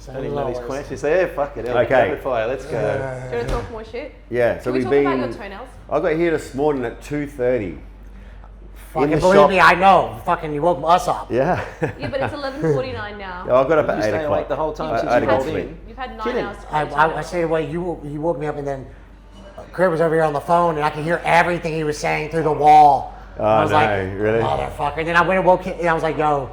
Don't even know these questions. So yeah, fuck it. Okay. Rapid fire. Let's go. Do you want to talk more shit? Yeah. So Can we talk about your toenails? I got here this morning at 2:30. Fucking believe me, I know. Fucking, you woke us up. Yeah. Yeah, but it's 11:49 now. I got up at 8 stay awake o'clock. the whole time I since had you to go rolled to in. sleep. You've had 9 Kidding. hours. I say, wait, you woke me up, and then Craig was over here on the phone, and I could hear everything he was saying through the wall. Oh, I was no, like, really? motherfucker. And then I went and woke him, and I was like, yo,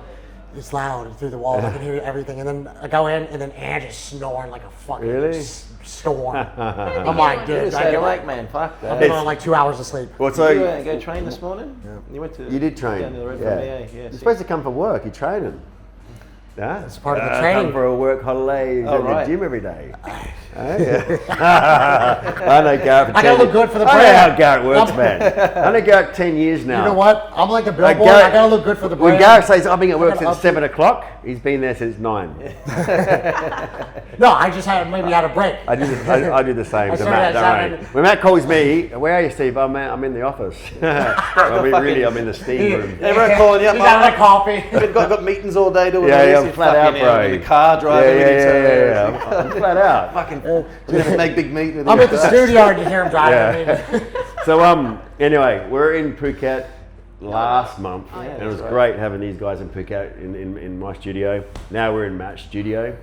it's loud through the wall. I can hear everything. And then I go in, and then Ange is snoring like a fucking storm. I'm like, dude, Stay awake, man. Fuck that. I've been on like 2 hours of sleep. Well, so You go train this morning? Yeah. You went to. you did train. Down to the road Yeah. from VA. Yeah. You're supposed to come for work. You're training. Yeah. It's part of the training. Come for a work holiday. Oh, At right. the gym every day. I know Garrett. I gotta look good for the I know brand. how Garrett works, man. I know Garrett 10 years now. You know what? I'm like the billboard. Garrett- I gotta look good for the When brand. Garrett says I've been at work I since gotta 7 o'clock, he's been there since 9. No, I just had maybe had a break. I do the same I to started Matt, at don't worry. 7. When Matt calls me, where are you, Steve? Oh, man, I'm in the office. I mean, really, I'm in the steam room. Everyone calling you up. He's having a coffee. I've got meetings all day doing Yeah, this. I'm flat out, bro. In the car driving. Yeah. I'm flat out. Fucking gonna make big meet with I'm you. at the studio and you hear him driving. Yeah. So anyway, we're in Phuket last month, and it was great having these guys in Phuket in my studio. Now we're in Matt's studio,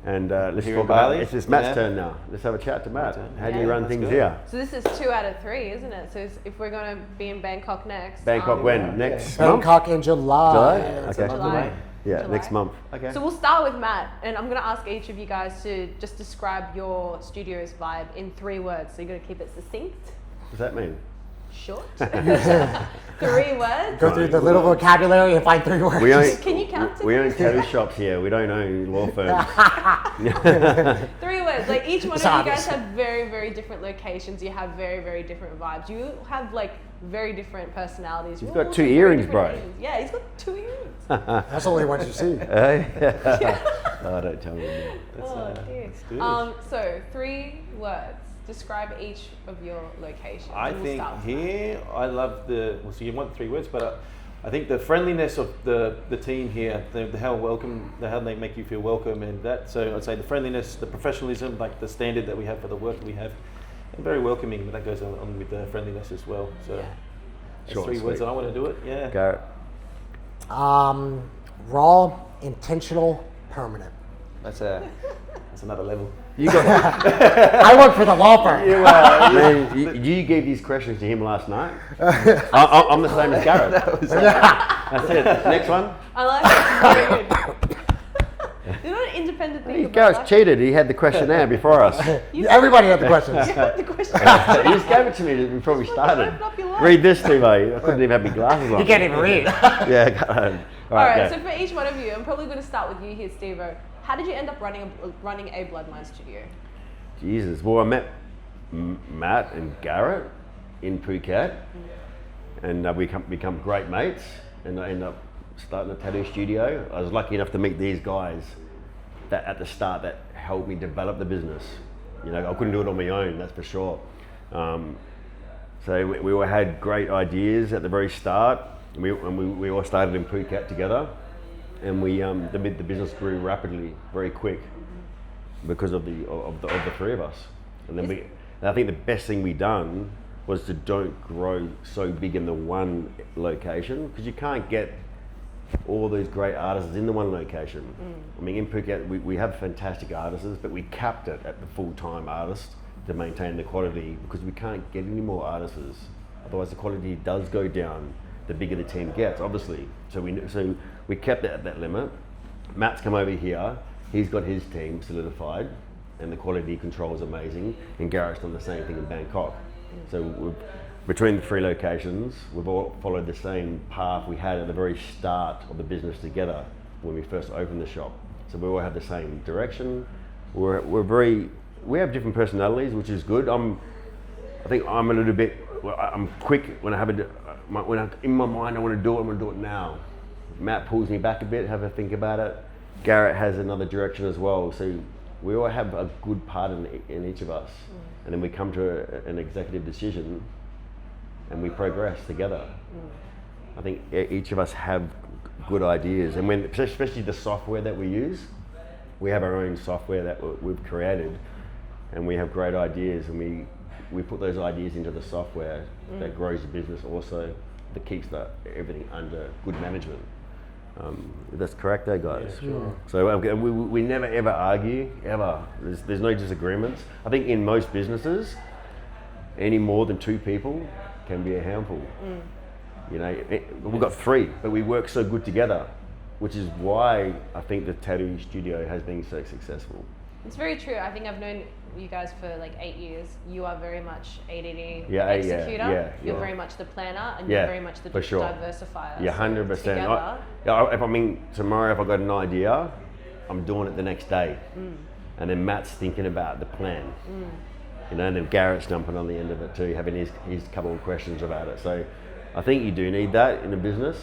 and let's Here talk in about Bali? it's Matt's Yeah. turn now. Let's have a chat to Matt. How do Yeah. you run Let's things go. here? So this is 2 out of 3, isn't it? So if we're going to be in Bangkok next. Bangkok when next month? Bangkok in July. Okay. July. Yeah, July. next month. Okay. So we'll start with Matt, and I'm going to ask each of you guys to just describe your studio's vibe in 3 words. So you're going to keep it succinct, What does that mean? short. 3 words. Go through the little vocabulary and find 3 words. We own, Can you count to we own 3? tattoo shops here. We don't own law firms. 3 words. Like each one It's of you obvious. guys have very, very different locations. You have very, very different vibes. You have like very different personalities. He's You're got all 2 very earrings, different bro. names. Yeah, he's got 2 earrings. That's the only ones you see. Oh, don't tell me. Oh dear. do So 3 words. Describe each of your locations. I And we'll think start with here, I love the. Well, so you want 3 words, but I think the friendliness of the team here, the how how they make you feel welcome, and that. So I'd say the friendliness, the professionalism, like the standard that we have for the work that we have, and very welcoming. But that goes on with the friendliness as well. So Yeah. that's Short 3 and words sweet. that I want to do it. Yeah. Garrett. Raw, intentional, permanent. That's another level. You got. I work for the law firm. Man, you gave these questions to him last night. I'm the same as Garrett. That's it. Next one. I like it. Very good. You're not an independent thinker. Garrett's cheated. He had the questionnaire before us. Everybody had the questions. You had the question. He just gave it to me before we started. Open up your life. Read this, Steve. I couldn't even have my glasses on. You can't even read. Yeah, go ahead. All right. go. So for each one of you, I'm probably going to start with you here, Steve-O. How did you end up running a Bloodline studio? Jesus. Well, I met Matt and Garrett in Phuket, and we become great mates, and I ended up starting a tattoo studio. I was lucky enough to meet these guys that at the start that helped me develop the business. You know, I couldn't do it on my own, that's for sure. So we all had great ideas at the very start. We all started in Phuket together, and the business grew rapidly, very quick, because of the 3 of us. And then and I think the best thing we done was to don't grow so big in the one location, because you can't get all these great artists in the one location. I mean, in Phuket, we have fantastic artists, but we capped it at the full-time artist to maintain the quality, because we can't get any more artists. Otherwise, the quality does go down the bigger the team gets, obviously. So we kept it at that limit. Matt's come over here. He's got his team solidified, and the quality control is amazing. And Garrett's done the same thing in Bangkok. So between the 3 locations, we've all followed the same path we had at the very start of the business together when we first opened the shop. So we all have the same direction. We have different personalities, which is good. I think I'm a little bit. I'm quick when I have in my mind I want to do it. I'm going to do it now. Matt pulls me back a bit, have a think about it. Garrett has another direction as well. So we all have a good part in each of us, and then we come to an executive decision, and we progress together. I think each of us have good ideas, and especially the software that we use, we have our own software that we've created, and we have great ideas, and we put those ideas into the software that grows the business also, that keeps everything under good management. That's correct, guys. Yeah, sure. So we never ever argue, ever. There's no disagreements. I think in most businesses, any more than 2 people can be a handful. You know, we've got 3, but we work so good together, which is why I think the tattoo studio has been so successful. It's very true. I think I've known you guys for like 8 years. You are very much ADD Yeah, executor. You're yeah. very much the planner, and Yeah, you're very much the for sure. diversifier. Yeah, 100%. Together, Tomorrow if I got an idea, I'm doing it the next day. And then Matt's thinking about the plan. You know, and then Garrett's jumping on the end of it too, having his couple of questions about it. So I think you do need that in a business,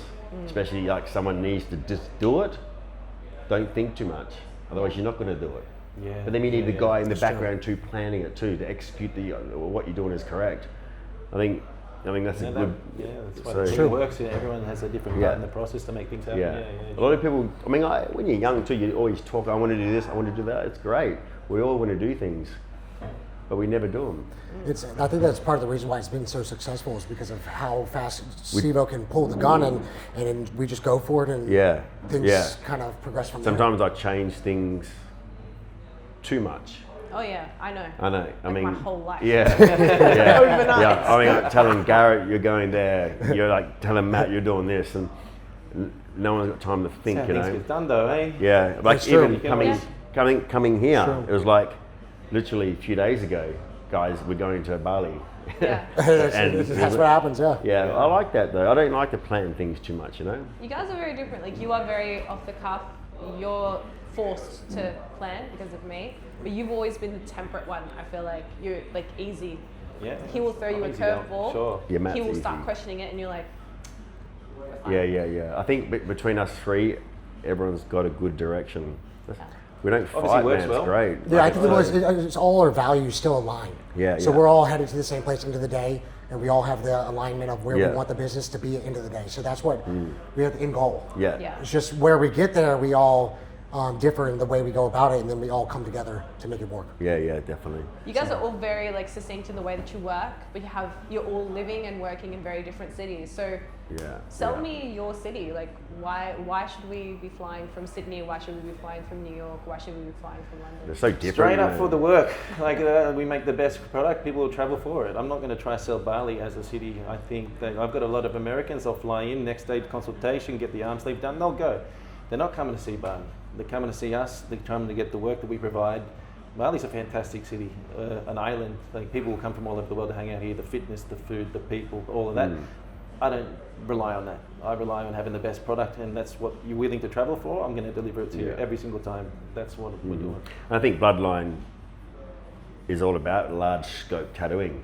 especially like someone needs to just do it. Don't think too much, otherwise you're not going to do it. Yeah. But then you need the guy in the That's background too, planning it too, to execute what you're doing is correct. I think that's a good. That's why so- the True. team works. Everyone has a different part in the process to make things happen. Yeah. A lot of people, I mean, when you're young too, you always talk, I want to do this, I want to do that. It's great. We all want to do things, but we never do them. I think that's part of the reason why it's been so successful is because of how fast Sivo can pull the gun and then we just go for it and things kind of progress from there. Sometimes I change things too much. Oh yeah, I know. I know. I mean, my whole life. Yeah. yeah. Overnight. Yeah. I mean, I'm telling Garrett you're going there. You're like telling Matt you're doing this, and no one's got time to think. That's how You things know. get done, though, eh? Yeah. Like That's true. even coming here, True. it was like literally a few days ago, guys. We're going to Bali. Yeah. That's what happens, yeah. Yeah, I like that though. I don't like to plan things too much, you know. You guys are very different. Like you are very off the cuff. You're forced to plan because of me, but you've always been the temperate one. I feel like you're like easy. Yeah. He will throw you a Easy going. curveball. Sure. Yeah, Matt's he will easy. start questioning it, and you're like, Yeah. I think between us 3, everyone's got a good direction. We don't Obviously fight, works man. well. It's great. Yeah, I think it's all our values still align. Yeah, So yeah. we're all headed to the same place into the day, and we all have the alignment of where Yeah. we want the business to be at the end of the day. So that's what we have the end goal. Yeah. yeah. It's just where we get there, we all differ in the way we go about it, and then we all come together to make it work. Yeah, definitely. You guys are all very like succinct in the way that you work, but you're all living and working in very different cities. So Yeah. sell yeah. me your city. Like why should we be flying from Sydney? Why should we be flying from New York? Why should we be flying from London? They're so different. Straight up man. for the work. Like we make the best product, people will travel for it. I'm not going to try sell Bali as a city. I think that I've got a lot of Americans. They'll fly in, next day consultation, get the arm sleeve done. They'll go. They're not coming to see Bali. They're coming to see us. They're coming to get the work that we provide. Bali's a fantastic city, an island. Like people will come from all over the world to hang out here. The fitness, the food, the people, all of that. I don't rely on that. I rely on having the best product, and that's what you're willing to travel for. I'm going to deliver it to you every single time. That's what we're doing. I think Bloodline is all about large scope tattooing.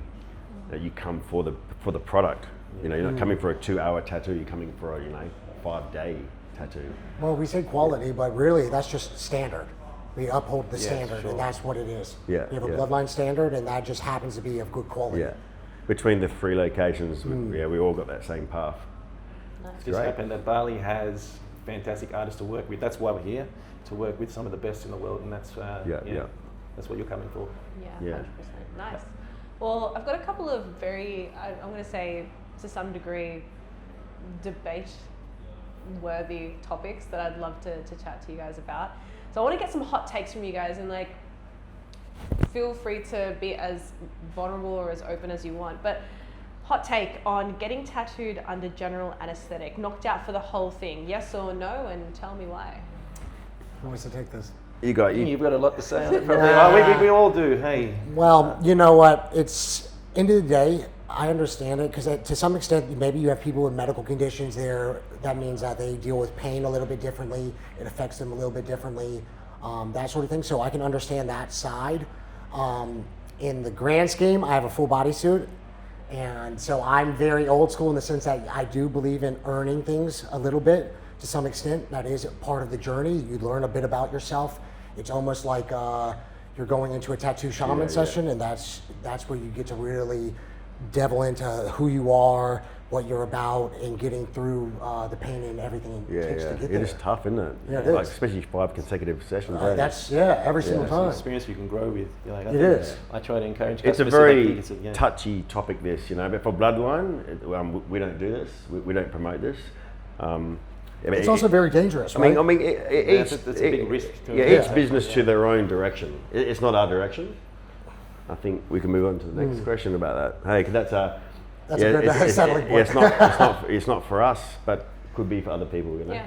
That you come for the product. You know, you're not coming for a 2-hour tattoo. You're coming for a 5-day tattoo. Well, we say quality, but really that's just standard. We uphold the standard, sure. and that's what it is. Yeah, We have a yeah. bloodline standard, and that just happens to be of good quality. Yeah. Between the 3 locations, we all got that same path. It's just Great. happened that Bali has fantastic artists to work with. That's why we're here, to work with some of the best in the world, and that's that's what you're coming for. Yeah, Yeah. 100%. Nice. Well, I've got a couple of very, I'm going to say, to some degree, debate-worthy topics that I'd love to chat to you guys about. So I want to get some hot takes from you guys, and like, feel free to be as vulnerable or as open as you want. But hot take on getting tattooed under general anesthetic, knocked out for the whole thing, yes or no, and tell me why. Who wants to take this? You got you. You've got a lot to say on it, probably. We all do. Hey, Well, you know what? It's end of the day. I understand it because to some extent, maybe you have people with medical conditions there. That means that they deal with pain a little bit differently. It affects them a little bit differently, that sort of thing. So I can understand that side. In the grand scheme, I have a full body suit. And so I'm very old school in the sense that I do believe in earning things a little bit to some extent. That is part of the journey. You learn a bit about yourself. It's almost like you're going into a tattoo shaman session, and that's where you get to really devil into who you are, what you're about, and getting through the pain and everything it takes to get It there. is tough, isn't it? Yeah, it like, is. especially 5 consecutive sessions. That's every single It's an time. experience you can grow with. You know, like, I It think is. I try to encourage It's a customers. very it's a, touchy topic, this, you know. But for Bloodline, we don't do this. We don't promote this. I mean, It's also very dangerous, right? I mean, it's a big risk to yeah, it. each business to their own direction. It's not our direction. I think we can move on to the next question about that. Hey, 'cause that's a good settling point. it's not for us, but could be for other people, you know.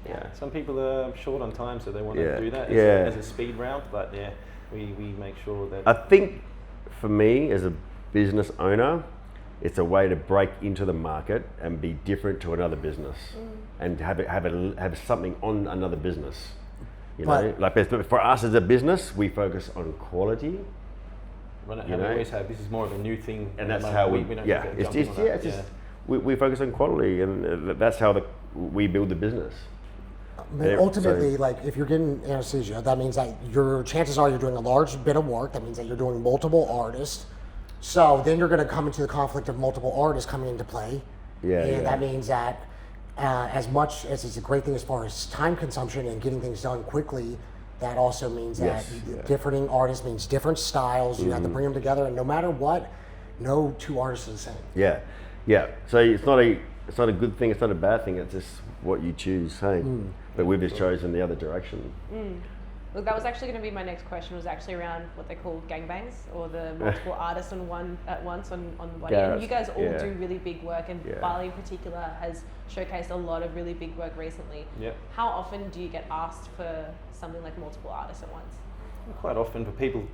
Yeah. Some people are short on time, so they want Yeah. to do that as a speed round. But yeah, we make sure that. I think for me as a business owner, it's a way to break into the market and be different to another business, and have something on another business. You know, like for us as a business, we focus on quality. We always have. This is more of a new thing, And that's how we don't yeah. jump It's on just that. yeah. It's just we focus on quality, and that's how we build the business. I mean, ultimately, like if you're getting anesthesia, that means that your chances are you're doing a large bit of work. That means that you're doing multiple artists. So then you're going to come into the conflict of multiple artists coming into play. And that means that as much as it's a great thing as far as time consumption and getting things done quickly, that also means that differing artists means different styles. You have to bring them together, and no matter what, no two artists are the same. Yeah. So it's not a good thing. It's not a bad thing. It's just what you choose. Hey, but we've just chosen the other direction. Look, that was actually going to be my next question. Was actually around what they call gangbangs, or the multiple artists on one at once on Bali. And you guys all do really big work, and Bali in particular has showcased a lot of really big work recently. Yep. How often do you get asked for something like multiple artists at once? Quite often for people,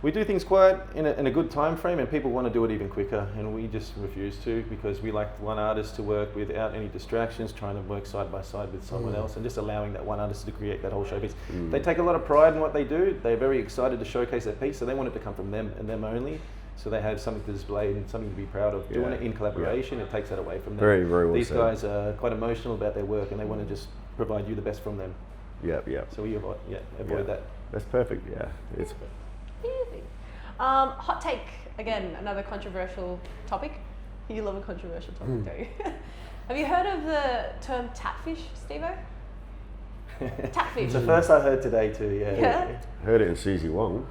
we do things quite in a good time frame, and people want to do it even quicker, and we just refuse to, because we like one artist to work without any distractions, trying to work side by side with someone else, and just allowing that one artist to create that whole showpiece. They take a lot of pride in what they do. They're very excited to showcase their piece, so they want it to come from them and them only. So they have something to display and something to be proud of. Doing it in collaboration, it takes that away from them. Very, very well These said. guys are quite emotional about their work, and they want to just provide you the best from them. Yeah. So we avoid that. That's perfect. Yeah. It's Hot take, again, another controversial topic. You love a controversial topic, don't you? Have you heard of the term tatfish, Steve-O? Tatfish. It's the first I heard today too. Yeah. heard it in Susie Wong.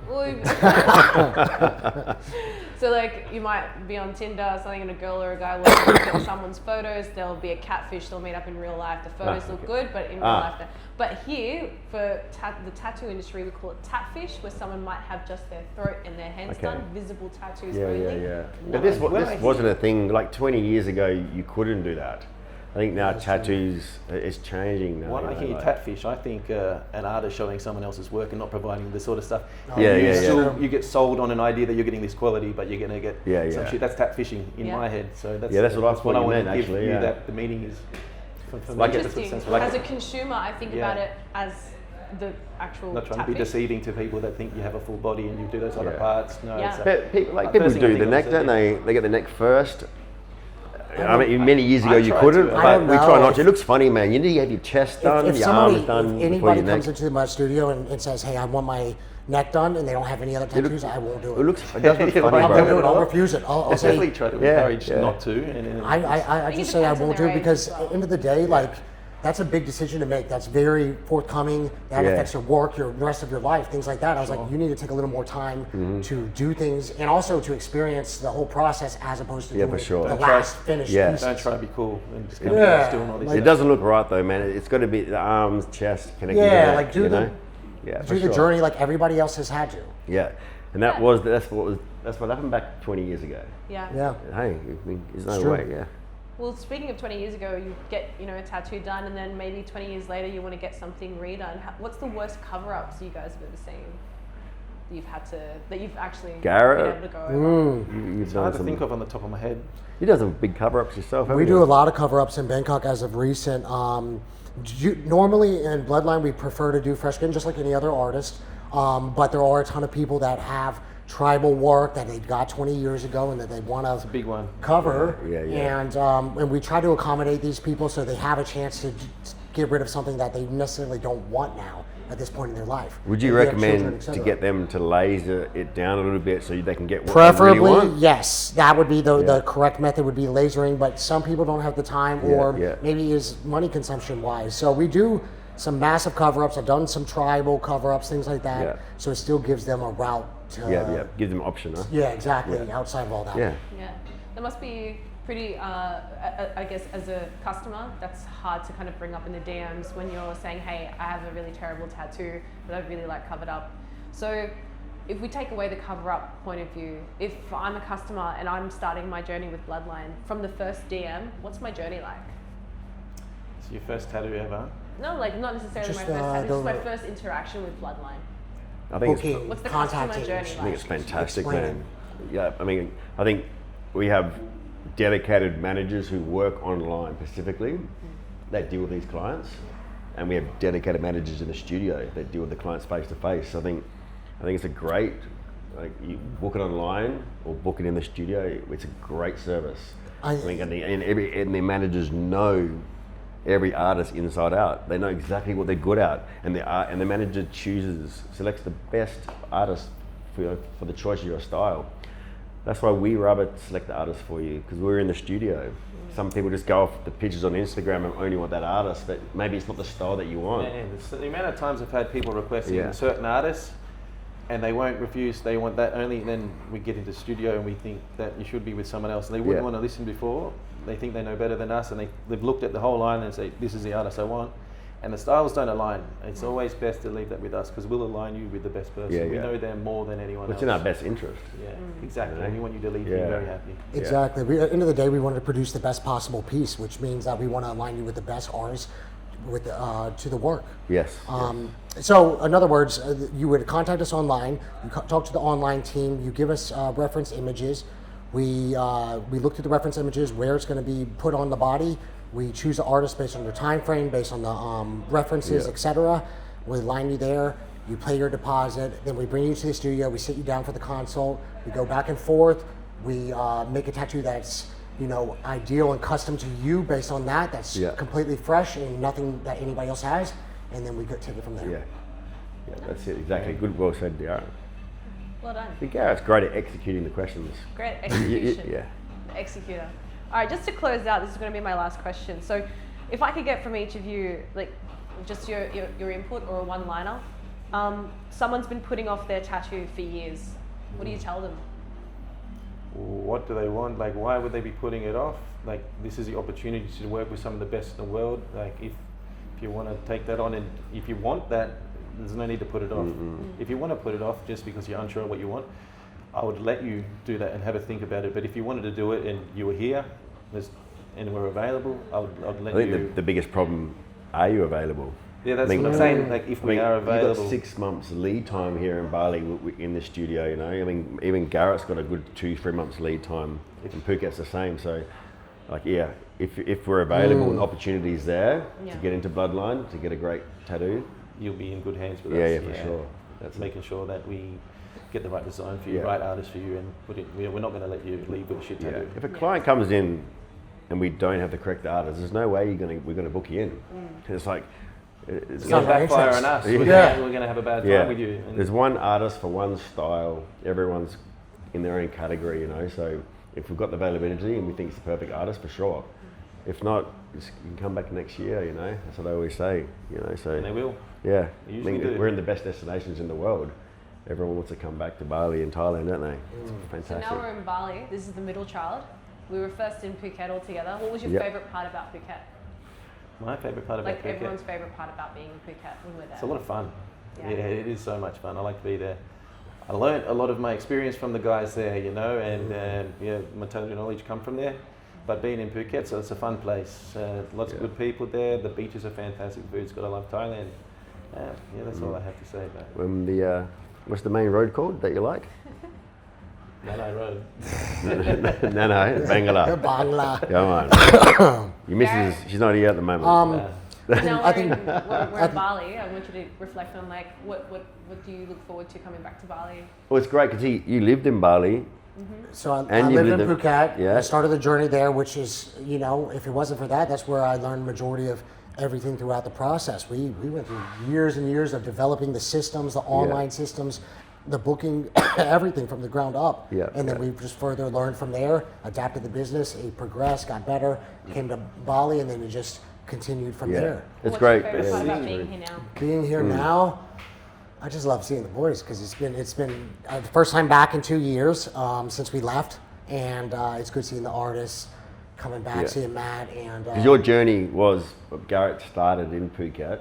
So like you might be on Tinder or something, and a girl or a guy will look at someone's photos. There'll be a catfish. They'll meet up in real life. The photos look good, but in real life. But here, for the tattoo industry, we call it tatfish, where someone might have just their throat and their hands done, visible tattoos only. But this wasn't a thing. Like 20 years ago, you couldn't do that. I think now tattoos is changing now. When I hear tatfish, I think an artist showing someone else's work and not providing this sort of stuff. You get sold on an idea that you're getting this quality, but you're going to get some shit. That's tatfishing in my head. So that's what I want meant, to give actually. you that the meaning is. Interesting. As a consumer, I think about it as the actual. Not trying to be tatfish. deceiving to people that think you have a full body and you do those other parts. No, Yeah. But people do the neck, don't they? They get the neck first. I mean, many years ago you couldn't, but we try not to. It looks funny, man. You need to have your chest done, your arms done, if anybody comes into my studio and says, "Hey, I want my neck done," and they don't have any other tattoos, I won't do it. It does look funny, I won't do it. bro. I'll refuse it. I'll say. Definitely try to encourage not to. And I just say I won't do it because at the end of the day, like, that's a big decision to make. That's very forthcoming. That affects your work, the rest of your life, things like that. I was like, you need to take a little more time to do things and also to experience the whole process as opposed to doing the last finished pieces. Don't try to be cool and just come still and all this. It doesn't look right though, man. It's got to be the arms, chest connected. Like do the journey like everybody else has had to. Yeah, and that's what happened back 20 years ago. Yeah. Hey, I mean, there's no way. Yeah. Well, speaking of 20 years ago, you get a tattoo done, and then maybe 20 years later you want to get something redone. What's the worst cover-ups you guys have ever seen that you've actually Garrett, been able to go over? It's hard to think of on the top of my head. You done some big cover-ups yourself, haven't We you? do a lot of cover-ups in Bangkok as of recent. Normally in Bloodline, we prefer to do fresh skin just like any other artist, but there are a ton of people that have tribal work that they got 20 years ago and that they want to big one. cover. Yeah. And we try to accommodate these people so they have a chance to get rid of something that they necessarily don't want now. at this point in their life. Would you If they have children, recommend et to cetera. get them to laser it down a little bit so they can get what Preferably, they really want? yes. That would be the Yeah. correct method would be lasering, but some people don't have the time or yeah. maybe is money consumption wise. So we do some massive cover-ups. I've done some tribal cover-ups, things like that. Yeah. So it still gives them a route to... Yeah. Give them option, huh? Yeah, exactly. Outside of all that. Yeah. Yeah, that must be pretty. I guess as a customer, that's hard to kind of bring up in the DMs when you're saying, "Hey, I have a really terrible tattoo that I really like covered up." So, if we take away the cover-up point of view, if I'm a customer and I'm starting my journey with Bloodline from the first DM, what's my journey like? It's your first tattoo ever. No, like not necessarily Just, my first tattoo, just my the- first interaction with Bloodline. I think Booking, it's, What's the customer contacting. journey I think like? it's fantastic, Explain man. Yeah, I mean, I think we have dedicated managers who work online specifically that deal with these clients, and we have dedicated managers in the studio that deal with the clients face to face. I think it's a great, like, you book it online or book it in the studio. It's a great service. I think, and the managers know every artist inside out. They know exactly what they're good at, and the manager selects the best artist for the choice of your style. That's why we rather select the artist for you, because we're in the studio. Some people just go off the pictures on Instagram and only want that artist, but maybe it's not the style that you want. Yeah, the amount of times I've had people requesting Yeah. certain artists, and they won't refuse. They want that only. And then we get into the studio and we think that you should be with someone else. And they wouldn't Yeah. want to listen before. They think they know better than us, and they've looked at the whole line and say, "This is the artist I want." And the styles don't align. It's always best to leave that with us, because we'll align you with the best person. Yeah, We yeah. know them more than anyone It's else. in our best interest. Yeah, exactly. Yeah. We want you to leave Yeah. here very happy. Exactly. We, at the end of the day, we want to produce the best possible piece, which means that we want to align you with the best artists with to the work. Yes. So, in other words, you would contact us online. You talk to the online team. You give us reference images. We look through the reference images, where it's going to be put on the body. We choose the artist based on their time frame, based on the references, Yeah. etc. We line you there. You pay your deposit. Then we bring you to the studio. We sit you down for the consult. We go back and forth. We make a tattoo that's ideal and custom to you based on that. That's Yeah. completely fresh and nothing that anybody else has. And then we go take it from there. Yeah, that's it, exactly. Good, well said, Garrett. Well done. I think Garrett's great at executing the questions. Great execution. Yeah. The executor. All right, just to close out, this is going to be my last question. So, if I could get from each of you, like, just your input or a one-liner. Someone's been putting off their tattoo for years. What do you tell them? What do they want? Like, why would they be putting it off? Like, this is the opportunity to work with some of the best in the world. Like, if you want to take that on, and if you want that, there's no need to put it off. If you want to put it off just because you're unsure of what you want, I would let you do that and have a think about it. But if you wanted to do it and you were here and were available, I'd let I think you. the biggest problem, are you available? Yeah, that's I mean, what I'm saying. Like, if we are You've available. got 6 months lead time here in Bali in the studio, I mean, even Garrett's got a good 2-3 months lead time, and Phuket's the same. So, like, yeah, if we're available and opportunities there Yeah. to get into Bloodline, to get a great tattoo, You'll be in good hands with yeah, us. yeah, for sure. That's making sure that we get the right design for you, Yeah. right artist for you, and put it. We're not going to let you leave with a shit Yeah. tattoo. If a client comes in and we don't have the correct artist, there's no way we're gonna book you in. It's like it's It's not going to our backfire interest. on us. Yeah. We're going to have a bad time yeah. with you. And There's one artist for one style. Everyone's in their own category, So if we've got the availability and we think it's the perfect artist, for sure. If not, you can come back next year. That's what I always say. So and they will. yeah, They usually do. we're in the best destinations in the world. Everyone wants to come back to Bali and Thailand, don't they? It's So fantastic. now we're in Bali. This is the middle child. We were first in Phuket all together. What was your Yep. favorite part about Phuket? My favourite part about Like Phuket. everyone's favorite part about being in Phuket when we're there. It's a lot of fun. Yeah. Yeah, it is so much fun. I like to be there. I learned a lot of my experience from the guys there, and my tattoo knowledge come from there. But being in Phuket, so it's a fun place. Lots of good people there. The beaches are fantastic. Food's good. I love Thailand. That's all I have to say about it. What's the main road called that you like? Nanai Road. no, Bangla. Bangla. Come on. Your missus, she's not here at the moment. Now I we're, think- we're in Bali. I want you to reflect on what do you look forward to coming back to Bali? Well, it's great because you lived in Bali. So I And you lived in lived in- Phuket. yeah. I started the journey there, which is, if it wasn't for that, that's where I learned majority of everything throughout the process. We went through years and years of developing the systems, the online systems, the booking, everything from the ground up. Yeah, And then we just further learned from there, adapted the business, it progressed, got better, came to Bali, and then it just continued from there. It's What's great. your favorite part Yeah. about being here now? Being here now, I just love seeing the boys because it's been the first time back in 2 years since we left, and it's good seeing the artists coming back, seeing Matt and. 'Cause your journey was, Garrett started in Phuket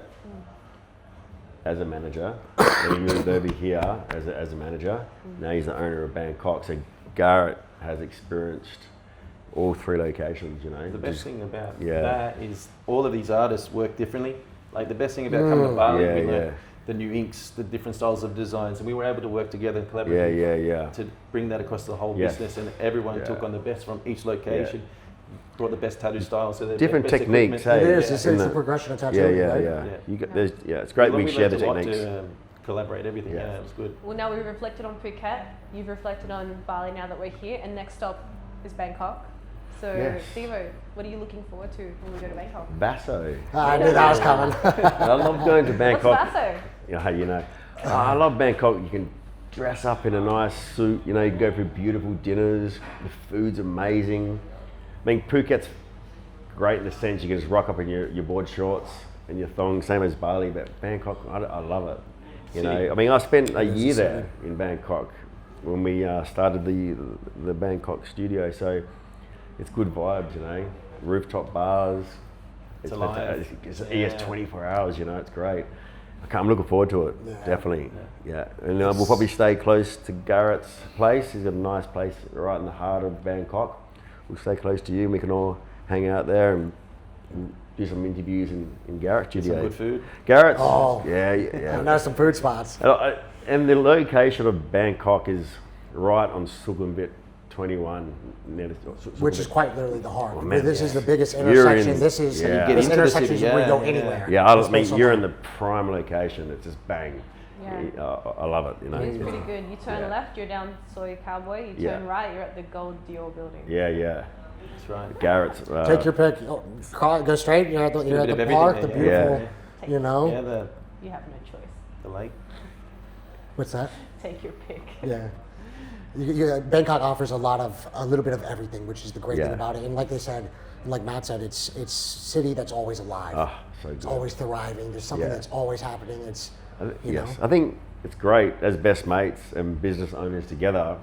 as a manager, and he moved over here as a manager. Now he's the owner of Bangkok. So Garrett has experienced all 3 locations, you know. The best thing about Yeah. that is all of these artists work differently. Like the best thing about coming to Bali, we learned the new inks, the different styles of designs, and we were able to work together and collaborate to bring that across the whole business, and everyone took on the best from each location. Brought the best tattoo styles, so different best techniques. equipment. Hey, It is. It's the progression of yeah, tattooing, yeah, right? yeah. Yeah. You get, it's great we share the learned a lot techniques. to collaborate everything. Yeah. Yeah, it was good. Well, now we've reflected on Phuket, you've reflected on Bali now that we're here, and next stop is Bangkok. So, Yes. Stevo, what are you looking forward to when we go to Bangkok? Basso. I knew that was coming. I love going to Bangkok. What's Basso? Yeah, you know, I love Bangkok. You can dress up in a nice suit. You know, you can go for beautiful dinners. The food's amazing. I mean, Phuket's great in the sense you can just rock up in your board shorts and your thongs, same as Bali. But Bangkok, I love it. You know, I mean, I spent a year there in Bangkok when we started the Bangkok studio. So it's good vibes, you know, rooftop bars. It's alive. It's 24 hours, you know, it's great. I'm looking forward to it, definitely. Yeah, and we'll probably stay close to Garrett's place. He's got a nice place right in the heart of Bangkok. We'll stay close to you and we can all hang out there and do some interviews in Garrett's studio. Some good food. Garrett's, Oh. yeah. I know some food spots. And the location of Bangkok is right on Sukhumvit 21, Which is quite literally the heart. man, This is the biggest You're intersection. in- This is yeah. You get this into the intersection city, is where you go yeah, anywhere. Yeah, I It's mean, based on you're that. in the prime location. It's just bang. Yeah. I love it, you know. It's pretty good. You turn Yeah. left, you're down Soy Cowboy. You turn right, you're at the Gold Dior building. Yeah. That's right. Garrett's. Take your pick. Go straight. You're at the bit of park, the everything beautiful. there, yeah. You know. Yeah, You have no choice. the lake. What's that? Take your pick. Yeah. Bangkok offers a little bit of everything, which is the great thing Yeah. about it. And like they said, and like Matt said, it's city that's always alive. Oh, so good. It's always thriving. There's something Yeah. that's always happening. It's you know. I think it's great as best mates and business owners together.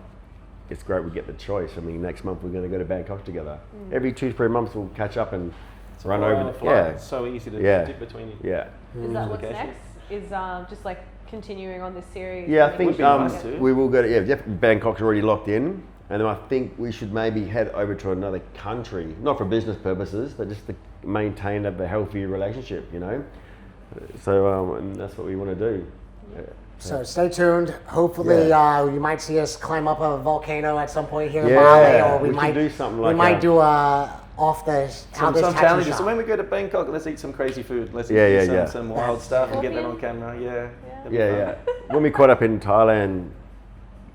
It's great we get the choice. I mean, next month we're going to go to Bangkok together. Every 2-3 months we'll catch up and run over. It's so easy to dip between you. Yeah. Is that what's Location. next? Is just like continuing on this series? Yeah, I and think making nice sure- too. we will go to, definitely Bangkok's already locked in. And then I think we should maybe head over to another country, not for business purposes, but just to maintain a healthy relationship, you know? So, and that's what we want to do. So stay tuned. Hopefully, you might see us climb up a volcano at some point here in Yeah, Bali, or we we should might do something we like might that. do a off the Some challenges. So when we go to Bangkok, let's eat some crazy food. Let's eat some wild stuff and get that on camera. Yeah. that'd be fun. When we caught up in Thailand,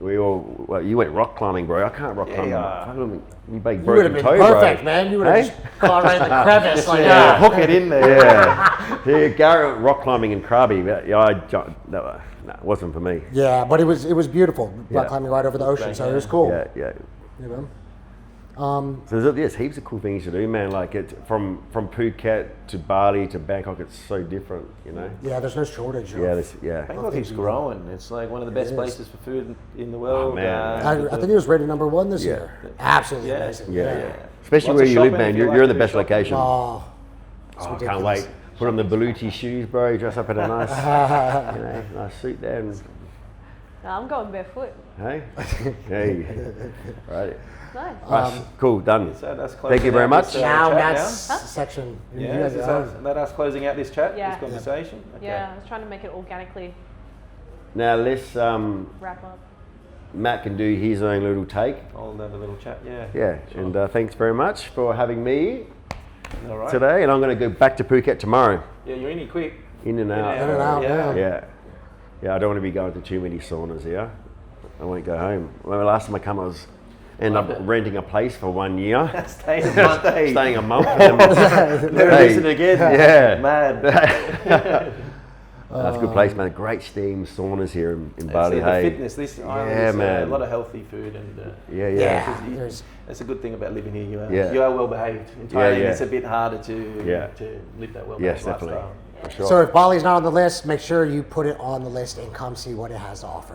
you went rock climbing, bro. I can't rock climb. yeah. You make You would have broken been toe, perfect, bro. man. You would have Hey? just caught right in the crevice. Like, Yeah, hook it in there. Yeah, Garrett rock climbing in Krabi. It wasn't for me. Yeah, but it was beautiful. Yeah. Rock climbing right over the ocean, great, so it was cool. Yeah. You know. So there's heaps of cool things to do, man. Like from Phuket to Bali to Bangkok, it's so different, you know. Yeah, there's no shortage. Of, Bangkok keeps growing. It's like one of the best places for food in the world. man. I think it was rated #1 this Yeah. year. Absolutely Yeah. amazing. Yeah. Especially Lots where of you live, shopping man. if you You're like in the to best do shopping. location. Oh, it's I can't ridiculous. wait. Put on the Beluti shoes, bro. Dress up in a nice, nice suit there. And, No, I'm going barefoot. hey, hey, right. Nice. Nice. Cool. Done. So that's Thank you very much. Now chat that's section. You Yeah, guys is are- that us closing out this chat, Yeah. this conversation? Okay. Yeah, I was trying to make it organically Now let's. wrap up. Matt can do his own little take. I'll have a little chat, yeah. Yeah. Sure. And thanks very much for having me All right. today. And I'm going to go back to Phuket tomorrow. Yeah, you're in here quick. In and out. In and out, Yeah. Yeah, I don't want to be going to too many saunas here. I won't go home. Well, the last time I come, I was End up renting a place for 1 year. Staying a month. Hey. Staying a month. And then, Never visit again. Yeah. Mad. That's a good place, man. Great steam saunas here in Bali. The Hey. fitness. This island is man. a lot of healthy food and. Yeah. That's a good thing about living here. Yeah. You are well behaved. In Thailand, yeah. it's a bit harder to live that well behaved Yes, definitely. lifestyle. For sure. So if Bali's not on the list, make sure you put it on the list and come see what it has to offer.